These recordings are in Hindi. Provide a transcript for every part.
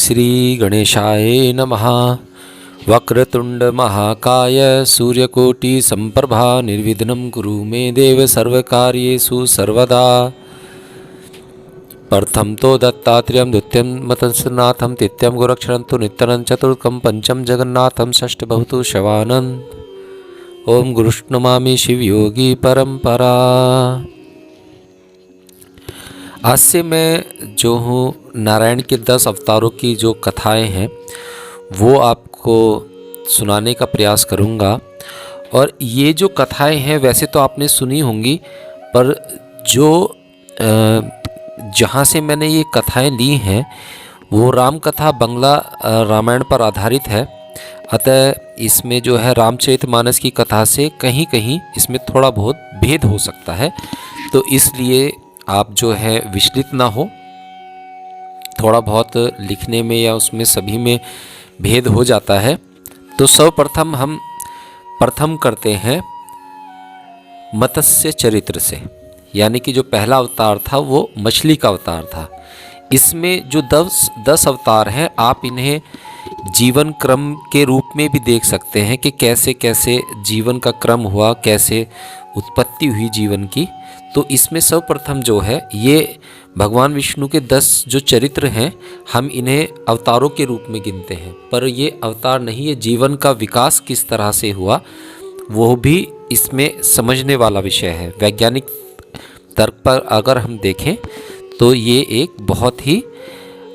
श्री गणेशाय नमः। वक्रतुंड महाकाय सूर्यकोटि संप्रभा निर्विघ्नं कुरु मे देव सर्वकार्येषु सर्वदा। प्रथम तो दत्तात्रेयं द्वितीयं मतस्नाथं तृतीयं गोरक्षणं तु नित्यं चतुर्थं पंचम जगन्नाथं षष्ठ भवतु शवानंद। ओम गुरुष्णमामि शिवयोगी परंपरा। आज से मैं जो हूँ नारायण के 10 अवतारों की जो कथाएं हैं वो आपको सुनाने का प्रयास करूँगा। और ये जो कथाएं हैं वैसे तो आपने सुनी होंगी, पर जो जहाँ से मैंने ये कथाएं ली हैं वो राम कथा बंगला रामायण पर आधारित है। अतः इसमें जो है रामचरितमानस की कथा से कहीं कहीं इसमें थोड़ा बहुत भेद हो सकता है, तो इसलिए आप जो है विचलित ना हो। थोड़ा बहुत लिखने में या उसमें सभी में भेद हो जाता है। तो सर्वप्रथम हम प्रथम करते हैं मत्स्य चरित्र से, यानी कि जो पहला अवतार था वो मछली का अवतार था। इसमें जो 10 अवतार हैं आप इन्हें जीवन क्रम के रूप में भी देख सकते हैं कि कैसे कैसे जीवन का क्रम हुआ, कैसे उत्पत्ति हुई जीवन की। तो इसमें सर्वप्रथम जो है ये भगवान विष्णु के 10 जो चरित्र हैं हम इन्हें अवतारों के रूप में गिनते हैं, पर ये अवतार नहीं है। जीवन का विकास किस तरह से हुआ वो भी इसमें समझने वाला विषय है। वैज्ञानिक तर्क पर अगर हम देखें तो ये एक बहुत ही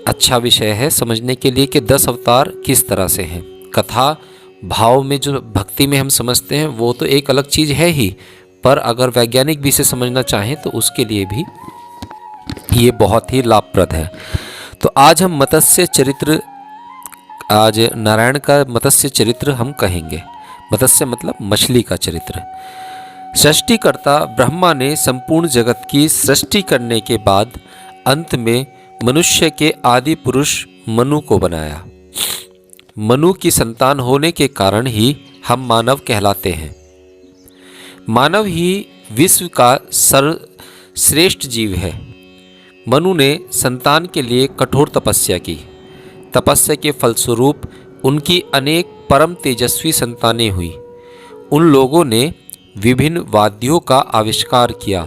अच्छा विषय है समझने के लिए कि 10 अवतार किस तरह से हैं। कथा भाव में जो भक्ति में हम समझते हैं वो तो एक अलग चीज़ है ही, पर अगर वैज्ञानिक भी इसे समझना चाहें तो उसके लिए भी ये बहुत ही लाभप्रद है। तो आज हम मत्स्य चरित्र, आज नारायण का मत्स्य चरित्र हम कहेंगे। मत्स्य मतलब मछली का चरित्र। सृष्टिकर्ता ब्रह्मा ने संपूर्ण जगत की सृष्टि करने के बाद अंत में मनुष्य के आदि पुरुष मनु को बनाया। मनु की संतान होने के कारण ही हम मानव कहलाते हैं। मानव ही विश्व का सर्वश्रेष्ठ जीव है। मनु ने संतान के लिए कठोर तपस्या की। तपस्या के फलस्वरूप उनकी अनेक परम तेजस्वी संतानें हुई। उन लोगों ने विभिन्न वाद्यों का आविष्कार किया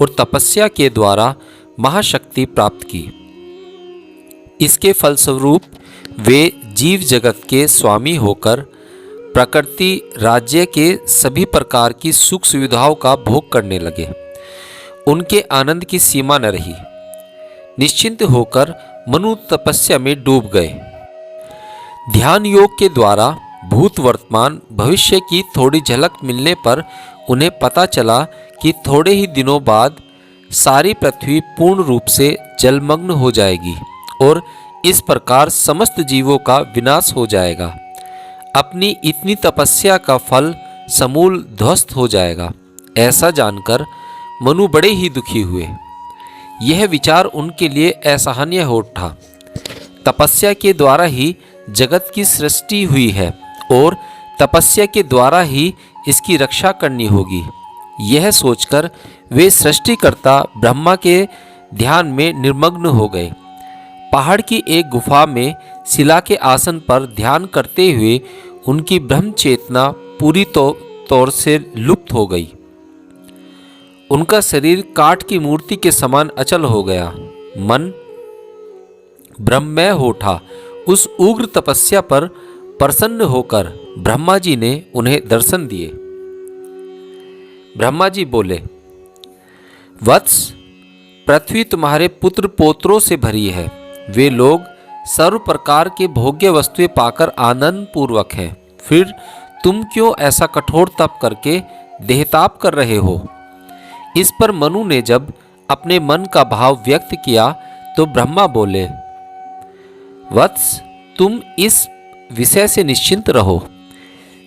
और तपस्या के द्वारा महाशक्ति प्राप्त की। इसके फलस्वरूप वे जीव जगत के स्वामी होकर प्रकृति राज्य के सभी प्रकार की सुख सुविधाओं का भोग करने लगे। उनके आनंद की सीमा न रही। निश्चिंत होकर मनु तपस्या में डूब गए। ध्यान योग के द्वारा भूत वर्तमान भविष्य की थोड़ी झलक मिलने पर उन्हें पता चला कि थोड़े ही दिनों बाद सारी पृथ्वी पूर्ण रूप से जलमग्न हो जाएगी और इस प्रकार समस्त जीवों का विनाश हो जाएगा। अपनी इतनी तपस्या का फल समूल ध्वस्त हो जाएगा। ऐसा जानकर मनु बड़े ही दुखी हुए। यह विचार उनके लिए असहनीय हो उठा। तपस्या के द्वारा ही जगत की सृष्टि हुई है और तपस्या के द्वारा ही इसकी रक्षा करनी होगी। यह सोचकर वे सृष्टिकर्ता ब्रह्मा के ध्यान में निर्मग्न हो गए। पहाड़ की एक गुफा में शिला के आसन पर ध्यान करते हुए उनकी ब्रह्म चेतना पूरी तौर से लुप्त हो गई। उनका शरीर काठ की मूर्ति के समान अचल हो गया। मन ब्रह्ममय हो उठा। उस उग्र तपस्या पर प्रसन्न होकर ब्रह्मा जी ने उन्हें दर्शन दिए। ब्रह्मा जी बोले, वत्स, पृथ्वी तुम्हारे पुत्र पोत्रों से भरी है। वे लोग सर्व प्रकार के भोग्य वस्तुएं पाकर आनंद पूर्वक हैं। फिर तुम क्यों ऐसा कठोर तप करके देहताप कर रहे हो? इस पर मनु ने जब अपने मन का भाव व्यक्त किया तो ब्रह्मा बोले, वत्स, तुम इस विषय से निश्चिंत रहो।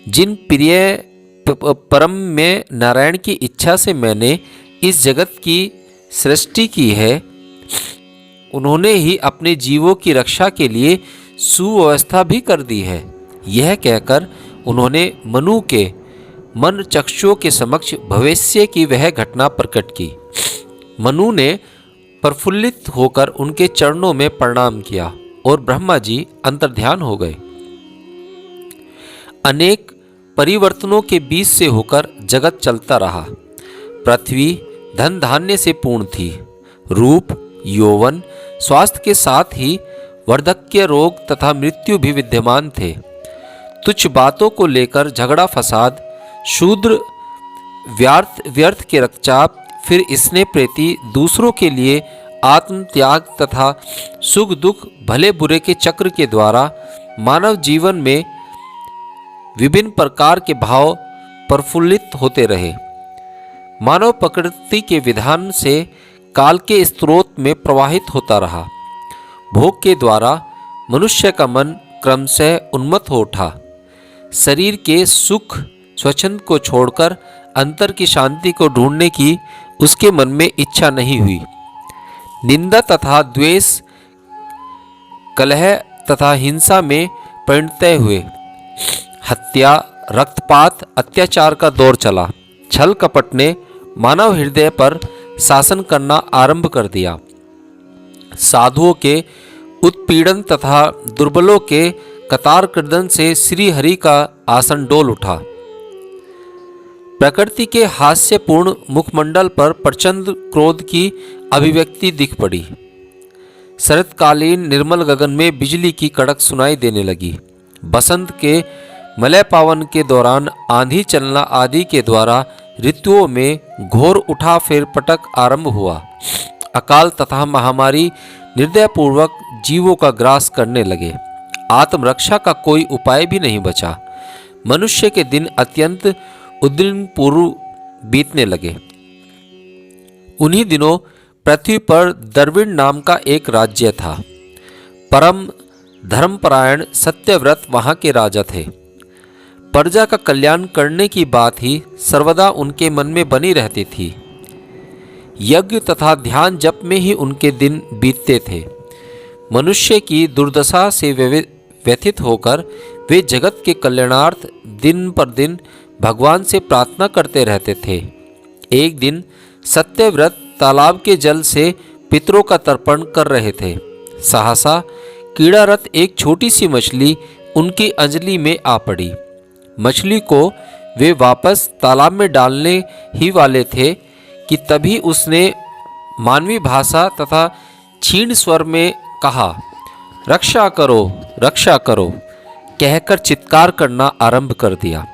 जिन प्रिय परम में नारायण की इच्छा से मैंने इस जगत की सृष्टि की है, उन्होंने ही अपने जीवों की रक्षा के लिए सुव्यवस्था भी कर दी है। यह कहकर उन्होंने मनु के मन चक्षुओं के समक्ष भविष्य की वह घटना प्रकट की। मनु ने प्रफुल्लित होकर उनके चरणों में प्रणाम किया और ब्रह्मा जी अंतर्ध्यान हो गए। अनेक परिवर्तनों के बीच से होकर जगत चलता रहा। पृथ्वी धन धान्य से पूर्ण थी। रूप, यौवन, स्वास्थ्य के साथ ही वार्धक्य, रोग तथा मृत्यु भी विद्यमान थे। तुच्छ बातों को लेकर झगड़ा फसाद, शूद्र व्यर्थ के रक्तचाप, फिर इसने प्रीति, दूसरों के लिए आत्म त्याग तथा सुख दुख भले बुरे के चक्र के द्वारा मानव जीवन में विभिन्न प्रकार के भाव प्रफुल्लित होते रहे। मानव प्रकृति के विधान से काल के स्रोत में प्रवाहित होता रहा। भोग के द्वारा मनुष्य का मन क्रमशः उन्मत्त हो उठा। शरीर के सुख स्वच्छंद को छोड़कर अंतर की शांति को ढूंढने की उसके मन में इच्छा नहीं हुई। निंदा तथा द्वेष, कलह तथा हिंसा में परिणत हुए। हत्या, रक्तपात, अत्याचार का दौर चला। छल कपट ने मानव हृदय पर शासन करना आरंभ कर दिया। साधुओं के उत्पीड़न तथा दुर्बलों के कतार क्रदन से श्री हरि का आसन डोल उठा। प्रकृति के हास्यपूर्ण मुखमंडल पर प्रचंड क्रोध की अभिव्यक्ति दिख पड़ी। शरतकालीन निर्मल गगन में बिजली की कड़क सुनाई देने लगी। बसंत के मलय पावन के दौरान आंधी चलना आदि के द्वारा ऋतुओं में घोर उठा फेर पटक आरंभ हुआ। अकाल तथा महामारी निर्दयपूर्वक जीवों का ग्रास करने लगे। आत्मरक्षा का कोई उपाय भी नहीं बचा। मनुष्य के दिन अत्यंत उद्विग्नपूर्व बीतने लगे। उन्हीं दिनों पृथ्वी पर द्रविड़ नाम का एक राज्य था। परम धर्मपरायण सत्यव्रत वहां के राजा थे। प्रजा का कल्याण करने की बात ही सर्वदा उनके मन में बनी रहती थी। यज्ञ तथा ध्यान जप में ही उनके दिन बीतते थे। मनुष्य की दुर्दशा से व्यथित होकर वे जगत के कल्याणार्थ दिन पर दिन भगवान से प्रार्थना करते रहते थे। एक दिन सत्यव्रत तालाब के जल से पितरों का तर्पण कर रहे थे। सहसा कीड़ारत एक छोटी सी मछली उनकी अंजलि में आ पड़ी। मछली को वे वापस तालाब में डालने ही वाले थे कि तभी उसने मानवी भाषा तथा क्षीण स्वर में कहा, रक्षा करो, रक्षा करो, कहकर चित्कार करना आरंभ कर दिया।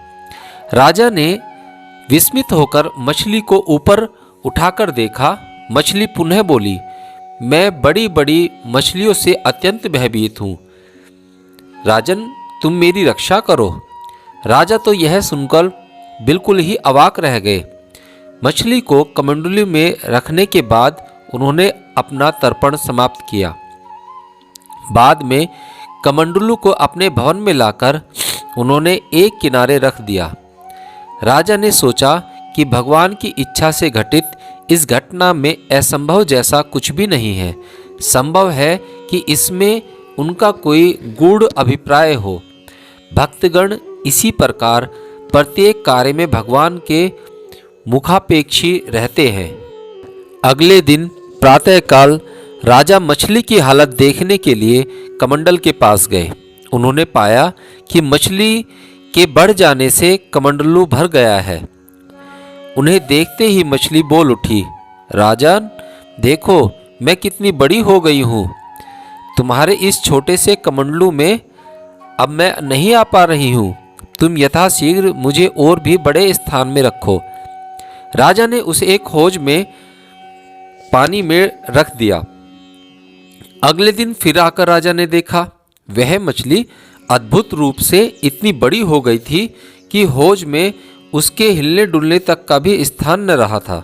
राजा ने विस्मित होकर मछली को ऊपर उठाकर देखा। मछली पुनः बोली, मैं बड़ी बड़ी मछलियों से अत्यंत भयभीत हूँ। राजन, तुम मेरी रक्षा करो। राजा तो यह सुनकर बिल्कुल ही अवाक रह गए। मछली को कमंडलू में रखने के बाद उन्होंने अपना तर्पण समाप्त किया। बाद में कमंडलू को अपने भवन में लाकर उन्होंने एक किनारे रख दिया। राजा ने सोचा कि भगवान की इच्छा से घटित इस घटना में असंभव जैसा कुछ भी नहीं है। संभव है कि इसमें उनका कोई गूढ़ अभिप्राय हो। भक्तगण इसी प्रकार प्रत्येक कार्य में भगवान के मुखापेक्षी रहते हैं। अगले दिन प्रातःकाल राजा मछली की हालत देखने के लिए कमंडल के पास गए। उन्होंने पाया कि मछली के बढ़ जाने से कमंडलू भर गया है। उन्हें देखते ही मछली बोल उठी, राजन, देखो मैं कितनी बड़ी हो गई हूँ। तुम्हारे इस छोटे से कमंडलू में अब मैं नहीं आ पा रही हूँ। तुम यथाशीघ्र मुझे और भी बड़े स्थान में रखो। राजा ने उसे एक हौज में पानी में रख दिया। अगले दिन फिर आकर राजा ने देखा, वह मछली अद्भुत रूप से इतनी बड़ी हो गई थी कि हौज में उसके हिलने डुलने तक का भी स्थान न रहा था।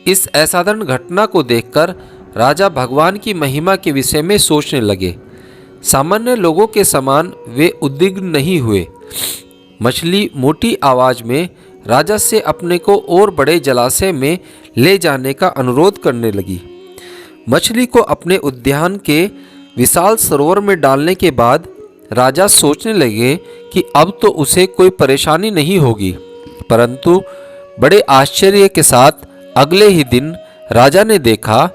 इस असाधारण घटना को देखकर राजा भगवान की महिमा के विषय में सोचने लगे। सामान्य लोगों के समान वे उद्विग्न नहीं हुए। मछली मोटी आवाज में राजा से अपने को और बड़े जलाशय में ले जाने का अनुरोध करने लगी। मछली को अपने उद्यान के विशाल सरोवर में डालने के बाद राजा सोचने लगे कि अब तो उसे कोई परेशानी नहीं होगी। परंतु बड़े आश्चर्य के साथ अगले ही दिन राजा ने देखा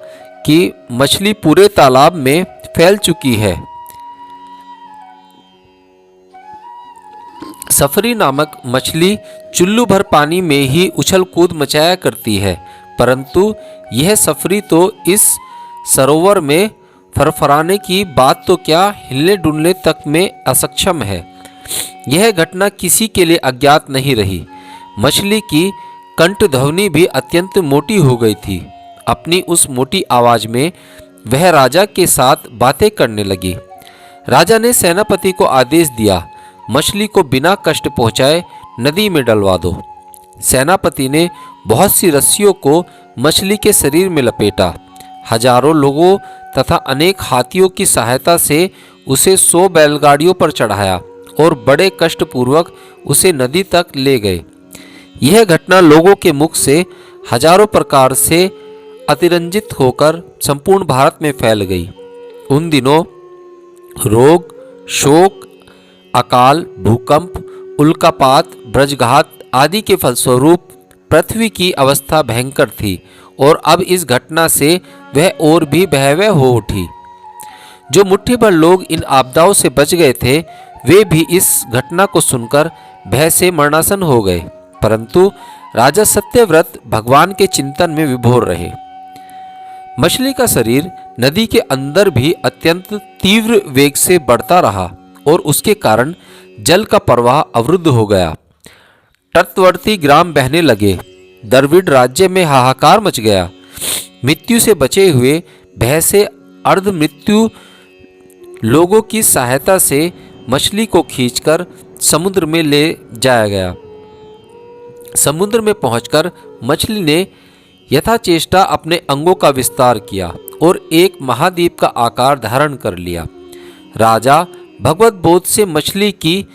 कि मछली पूरे तालाब में फैल चुकी है। सफरी नामक मछली चुल्लू भर पानी में ही उछल कूद मचाया करती है, परंतु यह सफरी तो इस सरोवर में फरफराने की बात तो क्या, हिलने डुलने तक में असक्षम है। यह घटना किसी के लिए अज्ञात नहीं रही। मछली की कंठध्वनि भी अत्यंत मोटी हो गई थी। अपनी उस मोटी आवाज में वह राजा के साथ बातें करने लगी। राजा ने सेनापति को आदेश दिया, मछली को बिना कष्ट पहुंचाए नदी में डलवा दो। सेनापति ने बहुत सी रस्सियों को मछली के शरीर में लपेटा। हजारों लोगों तथा अनेक हाथियों की सहायता से उसे 100 बैलगाड़ियों पर चढ़ाया और बड़े कष्टपूर्वक उसे नदी तक ले गए। यह घटना लोगों के मुख से हजारों प्रकार से अतिरंजित होकर संपूर्ण भारत में फैल गई। उन दिनों रोग, शोक, अकाल, भूकंप, उल्कापात, वज्रघात आदि के फलस्वरूप पृथ्वी की अवस्था भयंकर थी और अब इस घटना से वह और भी भयावह हो उठी। जो मुट्ठी भर लोग इन आपदाओं से बच गए थे, वे भी इस घटना को सुनकर भय से मरणासन हो गए, परंतु राजा सत्यव्रत भगवान के चिंतन में विभोर रहे। मछली का शरीर नदी के अंदर भी अत्यंत तीव्र वेग से बढ़ता रहा और उसके कारण जल का प्रवाह अवरुद्ध हो गया। तटवर्ती ग्राम बहने लगे। द्रविड़ राज्य में हाहाकार मच गया। मृत्यु से बचे हुए भय से अर्ध मृत्यु लोगों की सहायता से मछली को खींचकर समुद्र में ले जाया गया। समुद्र में पहुंचकर मछली ने यथाचेष्टा अपने अंगों का विस्तार किया और एक महाद्वीप का आकार धारण कर लिया। राजा भगवत बोध से मछली की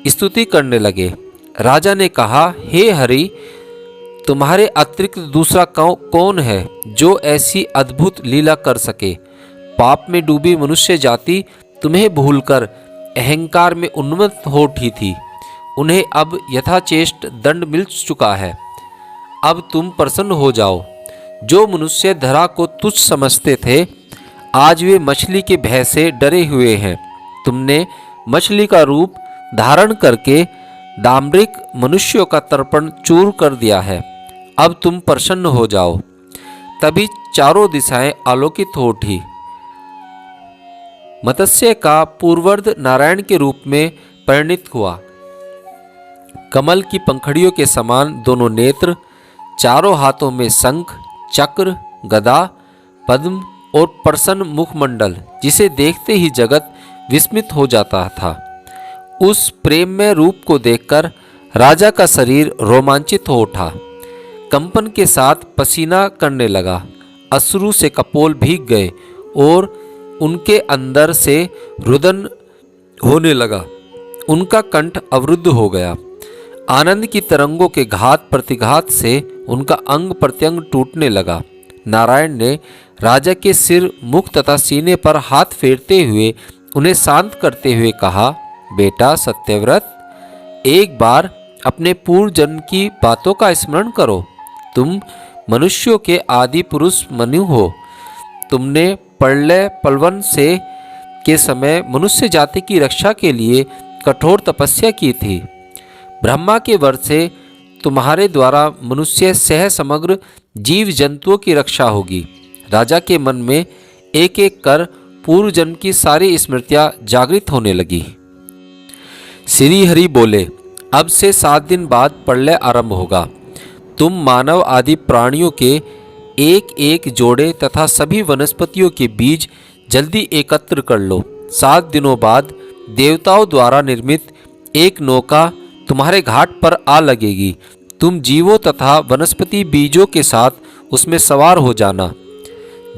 स्तुति करने लगे। राजा ने कहा, हे हरि, तुम्हारे अतिरिक्त दूसरा कौन है जो ऐसी अद्भुत लीला कर सके। पाप में डूबी मनुष्य जाति तुम्हें भूलकर अहंकार में उन्मत्त हो उठी थी। उन्हें अब यथाचेष्ट दंड मिल चुका है। अब तुम प्रसन्न हो जाओ। जो मनुष्य धरा को तुच्छ समझते थे, आज वे मछली के भय से डरे हुए हैं। तुमने मछली का रूप धारण करके दाम्भिक मनुष्यों का तर्पण चूर कर दिया है। अब तुम प्रसन्न हो जाओ। तभी चारों दिशाएं आलोकित हो उठी। मत्स्य का पूर्ववर्ध नारायण के रूप में परिणित हुआ। कमल की पंखड़ियों के समान दोनों नेत्र, चारों हाथों में शंख, चक्र, गदा, पद्म और प्रसन्न मुखमंडल, जिसे देखते ही जगत विस्मित हो जाता था। उस प्रेममय रूप को देखकर राजा का शरीर रोमांचित हो उठा। कंपन के साथ पसीना करने लगा। अश्रु से कपोल भीग गए और उनके अंदर से रुदन होने लगा। उनका कंठ अवरुद्ध हो गया। आनंद की तरंगों के घात प्रतिघात से उनका अंग प्रत्यंग टूटने लगा। नारायण ने राजा के सिर, मुख तथा सीने पर हाथ फेरते हुए उन्हें शांत करते हुए कहा, बेटा सत्यव्रत, एक बार अपने पूर्व जन्म की बातों का स्मरण करो। तुम मनुष्यों के आदि पुरुष मनु हो। तुमने प्रलय पलवन से के समय मनुष्य जाति की रक्षा के लिए कठोर तपस्या की थी। ब्रह्मा के वर से तुम्हारे द्वारा मनुष्य सह समग्र जीव जंतुओं की रक्षा होगी। राजा के मन में एक एक कर पूर्व जन्म की सारी स्मृतियां जागृत होने लगी। श्री हरि बोले, अब से 7 दिन बाद प्रलय आरंभ होगा। तुम मानव आदि प्राणियों के एक एक जोड़े तथा सभी वनस्पतियों के बीज जल्दी एकत्र कर लो। 7 दिनों बाद देवताओं द्वारा निर्मित एक नौका तुम्हारे घाट पर आ लगेगी। तुम जीवों तथा वनस्पति बीजों के साथ उसमें सवार हो जाना।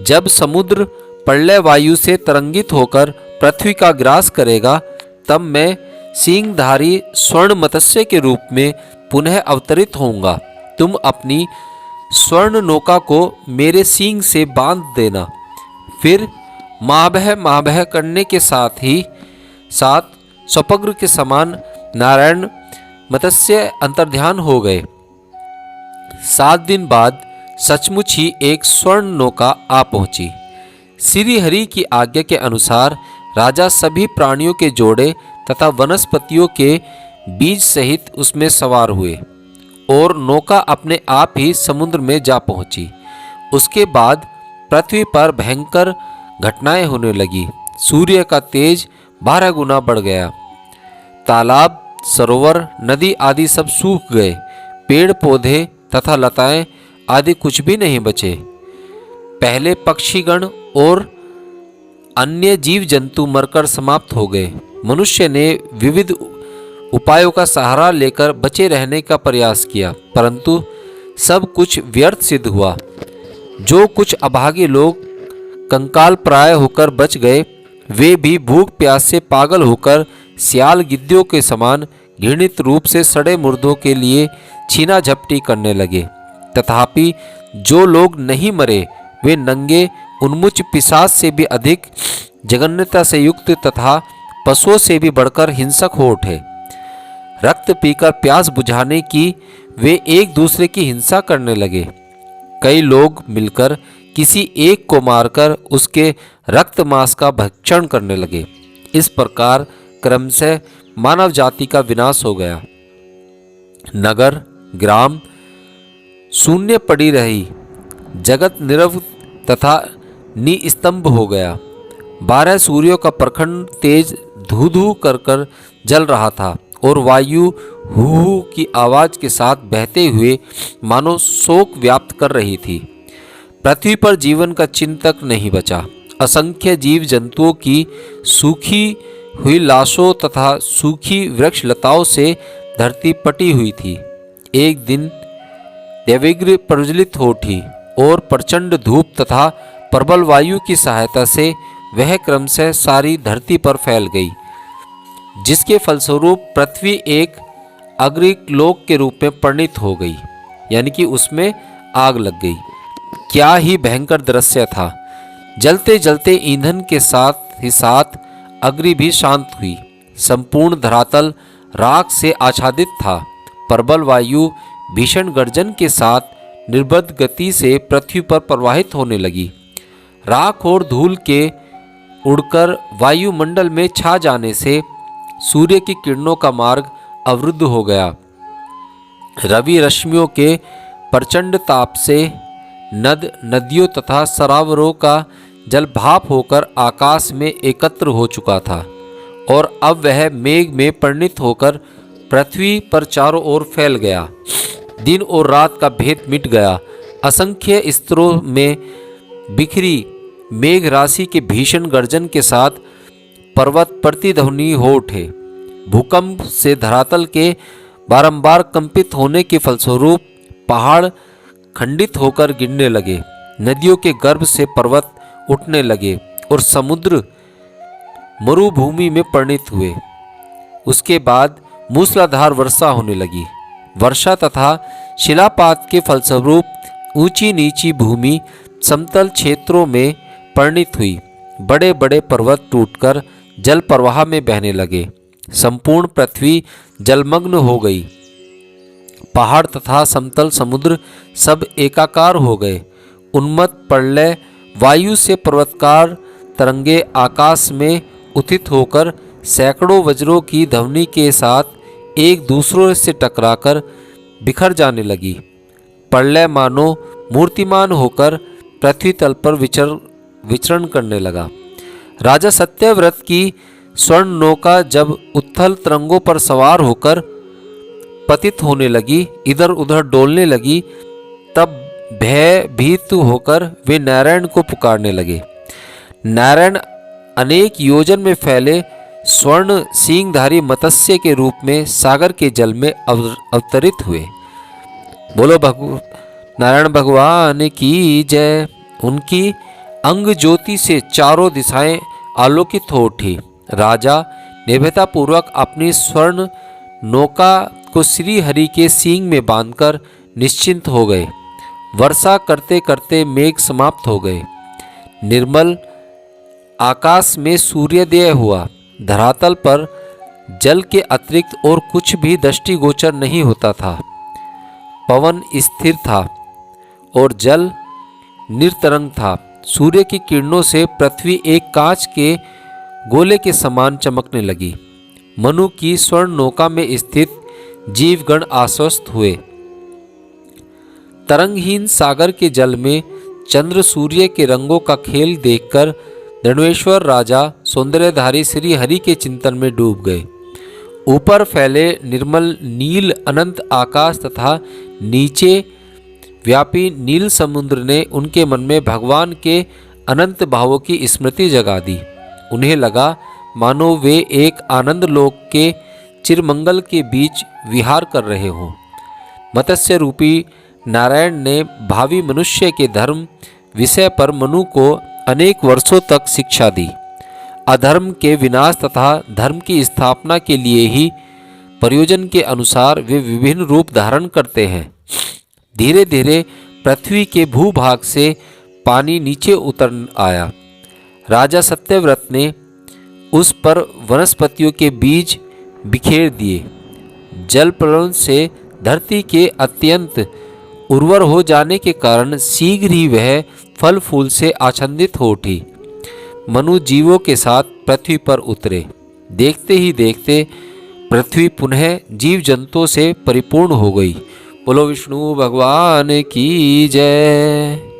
जब समुद्र प्रलय वायु से तरंगित होकर पृथ्वी का ग्रास करेगा, तब मैं सींगधारी स्वर्ण मत्स्य के रूप में पुनः अवतरित होऊंगा। तुम अपनी स्वर्ण नौका को मेरे सींग से बांध देना। फिर महाभय करने के साथ ही साथ स्वपग्र के समान नारायण मत्स्य अंतर्ध्यान हो गए। 7 दिन बाद सचमुच ही एक स्वर्ण नौका आ पहुंची। श्री हरि की आज्ञा के अनुसार राजा सभी प्राणियों के जोड़े तथा वनस्पतियों के बीज सहित उसमें सवार हुए और नौका अपने आप ही समुद्र में जा पहुंची। उसके बाद पृथ्वी पर भयंकर घटनाएं होने लगी। सूर्य का तेज 12 गुना बढ़ गया। तालाब, सरोवर, नदी आदि सब सूख गए। पेड़ पौधे तथा लताएं आदि कुछ भी नहीं बचे। पहले पक्षीगण और अन्य जीव जंतु मरकर समाप्त हो गए। मनुष्य ने विविध उपायों का सहारा लेकर बचे रहने का प्रयास किया, परंतु सब कुछ व्यर्थ सिद्ध हुआ। जो कुछ अभागे लोग कंकाल प्राय होकर बच गए, वे भी भूख प्यास से पागल होकर सियाल गिद्धियों के समान घृणित रूप से सड़े मुर्दों के लिए छीना झपटी करने लगे। तथापि जो लोग नहीं मरे, वे नंगे उन्मुच पिशाच से भी अधिक जघन्यता से युक्त तथा पशुओं से भी बढ़कर हिंसक हो उठे। रक्त पीकर प्यास बुझाने की वे एक दूसरे की हिंसा करने लगे। कई लोग मिलकर किसी एक को मारकर उसके रक्त मांस का भक्षण करने लगे। इस प्रकार क्रमशः मानव जाति का विनाश हो गया। नगर ग्राम शून्य पड़ी रही। जगत नीरव तथा निस्तंभ हो गया। 12 सूर्यों का प्रखंड तेज धू धू कर कर जल रहा था और वायु हू हू की आवाज के साथ बहते हुए मानो शोक व्याप्त कर रही थी। पृथ्वी पर जीवन का चिन्ह तक नहीं बचा। असंख्य जीव जंतुओं की सूखी हुई लाशों तथा सूखी वृक्ष लताओं से धरती पटी हुई थी। एक दिन दैविघ्न प्रज्वलित हो उठी और प्रचंड धूप तथा प्रबल वायु की सहायता से वह क्रमशः सारी धरती पर फैल गई, जिसके फलस्वरूप पृथ्वी एक अग्निलोक के रूप में परिणित हो गई, यानी कि उसमें आग लग गई। क्या ही भयंकर दृश्य था। जलते जलते ईंधन के साथ ही साथ अग्नि भी शांत हुई। संपूर्ण धरातल राख से आच्छादित था। प्रबल वायु भीषण गर्जन के साथ निर्बध गति से पृथ्वी पर प्रवाहित होने लगी। राख और धूल के उड़कर वायुमंडल में छा जाने से सूर्य की किरणों का मार्ग अवरुद्ध हो गया। रवि रश्मियों के प्रचंड ताप से नद नदियों तथा सरोवरों का जल भाप होकर आकाश में एकत्र हो चुका था और अब वह मेघ में परिणित होकर पृथ्वी पर चारों ओर फैल गया। दिन और रात का भेद मिट गया। असंख्य स्तरों में बिखरी मेघ राशि के भीषण गर्जन के साथ पर्वत प्रतिध्वनि हो उठे। भूकंप से धरातल के बारंबार कंपित होने के फलस्वरूप पहाड़ खंडित होकर गिरने लगे। नदियों के गर्भ से पर्वत उठने लगे और समुद्र मरुभूमि में परिणित हुए। उसके बाद मूसलाधार वर्षा होने लगी। वर्षा तथा शिलापात के फलस्वरूप ऊंची नीची भूमि समतल क्षेत्रों में परिणित हुई। बड़े बड़े पर्वत टूटकर जल प्रवाह में बहने लगे। संपूर्ण पृथ्वी जलमग्न हो गई। पहाड़ तथा समतल समुद्र सब एकाकार हो गए। उन्मत्त प्रलय वायु से पर्वतकार तरंगे आकाश में उत्थित होकर सैकड़ों वज्रों की ध्वनि के साथ एक दूसरे से टकराकर बिखर जाने लगी। प्रलय मानो मूर्तिमान होकर पृथ्वी तल पर विचरण करने लगा। राजा सत्यव्रत की स्वर्ण नौका जब उथल तरंगों पर सवार होकर पतित होने लगी, इधर उधर डोलने लगी, तब भयभीत होकर वे नारायण को पुकारने लगे। नारायण अनेक योजन में फैले स्वर्ण सींगधारी मत्स्य के रूप में सागर के जल में अवतरित हुए। बोलो नारायण भगवान की जय। उनकी अंग ज्योति से चारों दिशाएं आलोकित हो उठी। राजा निर्भयतापूर्वक अपनी स्वर्ण नौका को श्री हरि के सींग में बांधकर निश्चिंत हो गए। वर्षा करते करते मेघ समाप्त हो गए। निर्मल आकाश में सूर्योदय हुआ। धरातल पर जल के अतिरिक्त और कुछ भी दृष्टिगोचर नहीं होता था। पवन स्थिर था और जल निरतरंग था। सूर्य की किरणों से पृथ्वी एक कांच के गोले के समान चमकने लगी। मनु की स्वर्ण नौका में स्थित जीवगण आश्वस्त हुए। तरंगहीन सागर के जल में चंद्र सूर्य के रंगों का खेल देखकर दंडेश्वर राजा सौंदर्यधारी श्री हरि के चिंतन में डूब गए। ऊपर फैले निर्मल नील अनंत आकाश तथा नीचे व्यापी नील समुद्र ने उनके मन में भगवान के अनंत भावों की स्मृति जगा दी। उन्हें लगा मानो वे एक आनंद लोक के चिरमंगल के बीच विहार कर रहे हों। मत्स्य रूपी नारायण ने भावी मनुष्य के धर्म विषय पर मनु को अनेक वर्षों तक शिक्षा दी। अधर्म के विनाश तथा धर्म की स्थापना के लिए ही प्रयोजन के अनुसार वे विभिन्न रूप धारण करते हैं। धीरे धीरे पृथ्वी के भूभाग से पानी नीचे उतर आया। राजा सत्यव्रत ने उस पर वनस्पतियों के बीज बिखेर दिए। जल प्रलय से धरती के अत्यंत उर्वर हो जाने के कारण शीघ्र ही वह फल फूल से आच्छादित हो उठी। मनु जीवों के साथ पृथ्वी पर उतरे। देखते ही देखते पृथ्वी पुनः जीव जंतुओं से परिपूर्ण हो गई। बोलो विष्णु भगवान की जय।